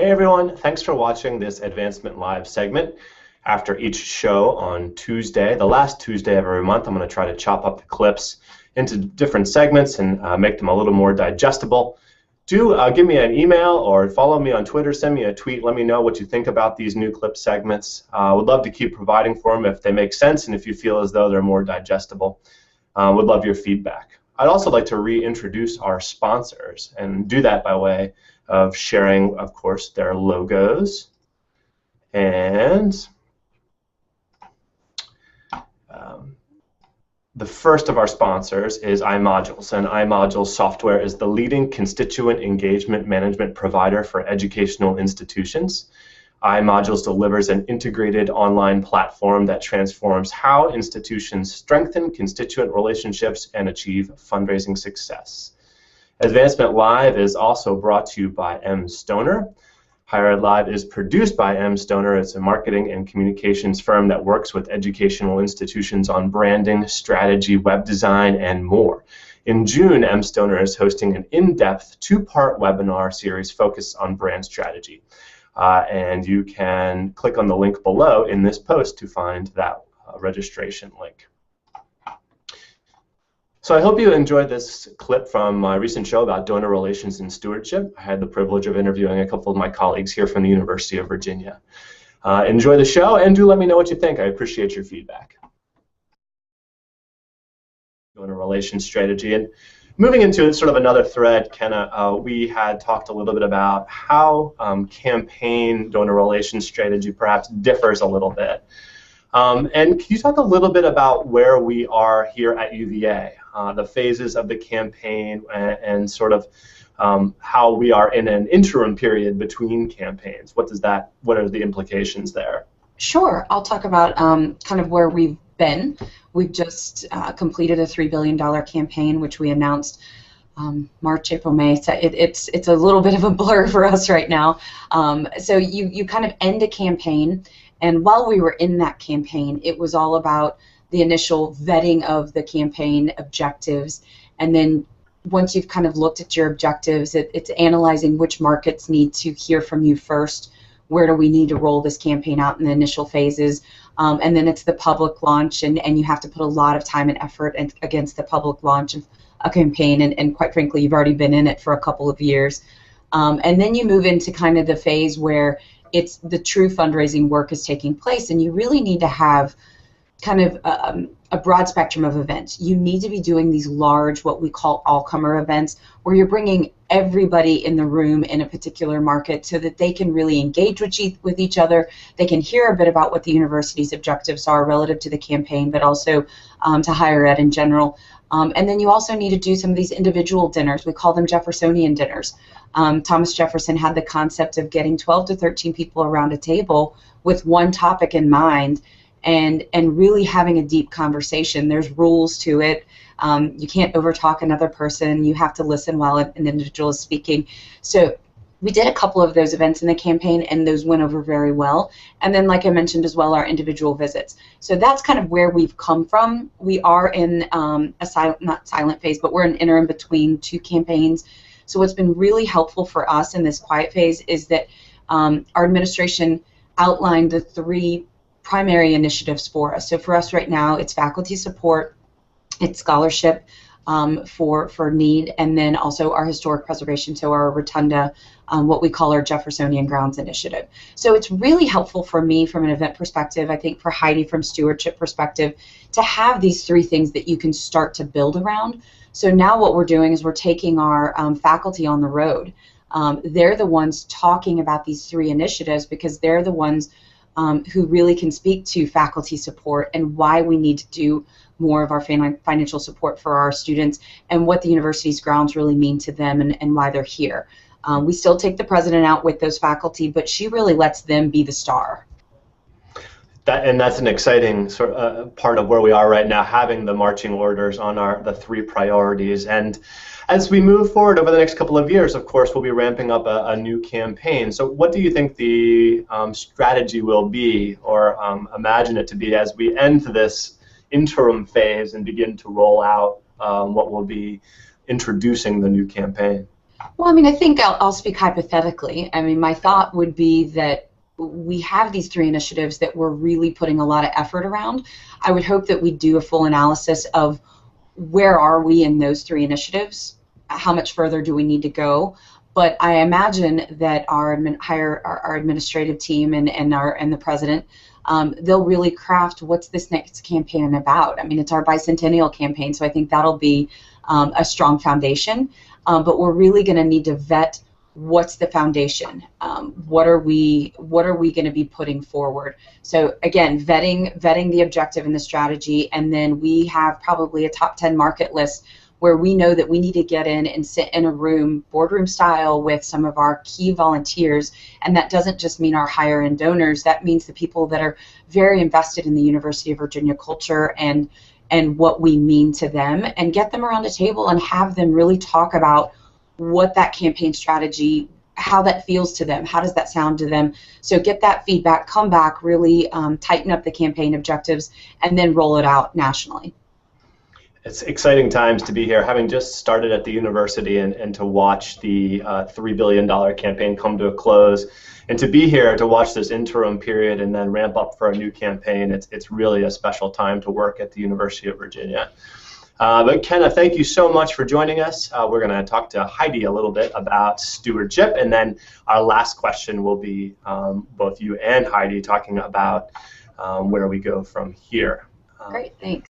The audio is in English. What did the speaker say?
Hey everyone, thanks for watching this Advancement Live segment. After each show on Tuesday, the last Tuesday of every month, I'm going to try to chop up the clips into different segments and make them a little more digestible. Do give me an email or follow me on Twitter, send me a tweet, let me know what you think about these new clip segments. Would love to keep providing for them if they make sense and if you feel as though they're more digestible. Would love your feedback. I'd also like to reintroduce our sponsors and do that by way of sharing, of course, their logos. And the first of our sponsors is iModules, and iModules software is the leading constituent engagement management provider for educational institutions. iModules delivers an integrated online platform that transforms how institutions strengthen constituent relationships and achieve fundraising success. Advancement Live is also brought to you by M. Stoner. HigherEdLive is produced by M. Stoner. It's a marketing and communications firm that works with educational institutions on branding, strategy, web design, and more. In June, M. Stoner is hosting an in-depth two-part webinar series focused on brand strategy. And you can click on the link below in this post to find that registration link. So I hope you enjoyed this clip from my recent show about donor relations and stewardship. I had the privilege of interviewing a couple of my colleagues here from the University of Virginia. Enjoy the show and do let me know what you think. I appreciate your feedback. Donor relations strategy. And moving into sort of another thread, Kenna, we had talked a little bit about how campaign donor relations strategy perhaps differs a little bit. And can you talk a little bit about where we are here at UVA, the phases of the campaign and sort of how we are in an interim period between campaigns? What are the implications there? Sure. I'll talk about kind of where we've been. We've just completed a $3 billion campaign, which we announced March, April, May. So it's a little bit of a blur for us right now. So you kind of end a campaign. And while we were in that campaign, it was all about the initial vetting of the campaign objectives. And then once you've kind of looked at your objectives, it's analyzing which markets need to hear from you first. Where do we need to roll this campaign out in the initial phases? And then it's the public launch, and you have to put a lot of time and effort against the public launch of a campaign. And quite frankly, you've already been in it for a couple of years. And then you move into kind of the phase where it's the true fundraising work is taking place, and you really need to have kind of a broad spectrum of events. You need to be doing these large, what we call all-comer events, where you're bringing everybody in the room in a particular market so that they can really engage with each other. They can hear a bit about what the university's objectives are relative to the campaign, but also to higher ed in general. And then you also need to do some of these individual dinners. We call them Jeffersonian dinners. Thomas Jefferson had the concept of getting 12 to 13 people around a table with one topic in mind and really having a deep conversation. There's rules to it. You can't overtalk another person. You have to listen while an individual is speaking. So we did a couple of those events in the campaign, and those went over very well. And then, like I mentioned as well, our individual visits. So that's kind of where we've come from. We are in not silent phase, but we're in interim between two campaigns. So what's been really helpful for us in this quiet phase is that our administration outlined the three primary initiatives for us. So for us right now, it's faculty support, it's scholarship for need, and then also our historic preservation, so our rotunda, what we call our Jeffersonian Grounds Initiative. So it's really helpful for me from an event perspective, I think for Heidi from stewardship perspective, to have these three things that you can start to build around. So now what we're doing is we're taking our faculty on the road. They're the ones talking about these three initiatives because they're the ones who really can speak to faculty support and why we need to do more of our financial support for our students and what the university's grounds really mean to them and why they're here. We still take the president out with those faculty, but she really lets them be the star. And that's an exciting sort of part of where we are right now, having the marching orders on the three priorities. And as we move forward over the next couple of years, of course, we'll be ramping up a new campaign. So what do you think the strategy will be, or imagine it to be, as we end this interim phase and begin to roll out what will be introducing the new campaign? Well, I mean, I think I'll speak hypothetically. I mean, my thought would be that we have these three initiatives that we're really putting a lot of effort around. I would hope that we do a full analysis of where are we in those three initiatives, how much further do we need to go. But I imagine that our administrative team and the president, they'll really craft what's this next campaign about. I mean, it's our bicentennial campaign, so I think that'll be a strong foundation. But we're really going to need to vet what's the foundation. What are we going to be putting forward? So again, vetting the objective and the strategy, and then we have probably a top 10 market list where we know that we need to get in and sit in a room, boardroom style, with some of our key volunteers. And that doesn't just mean our higher end donors. That means the people that are very invested in the University of Virginia culture and what we mean to them, and get them around a table and have them really talk about what that campaign strategy, how that feels to them, how does that sound to them. So get that feedback, come back, really tighten up the campaign objectives, and then roll it out nationally. It's exciting times to be here, having just started at the university and to watch the $3 billion campaign come to a close, and to be here to watch this interim period and then ramp up for a new campaign. It's really a special time to work at the University of Virginia. But Kenna, thank you so much for joining us. We're going to talk to Heidi a little bit about stewardship, and then our last question will be both you and Heidi talking about where we go from here. Great, thanks.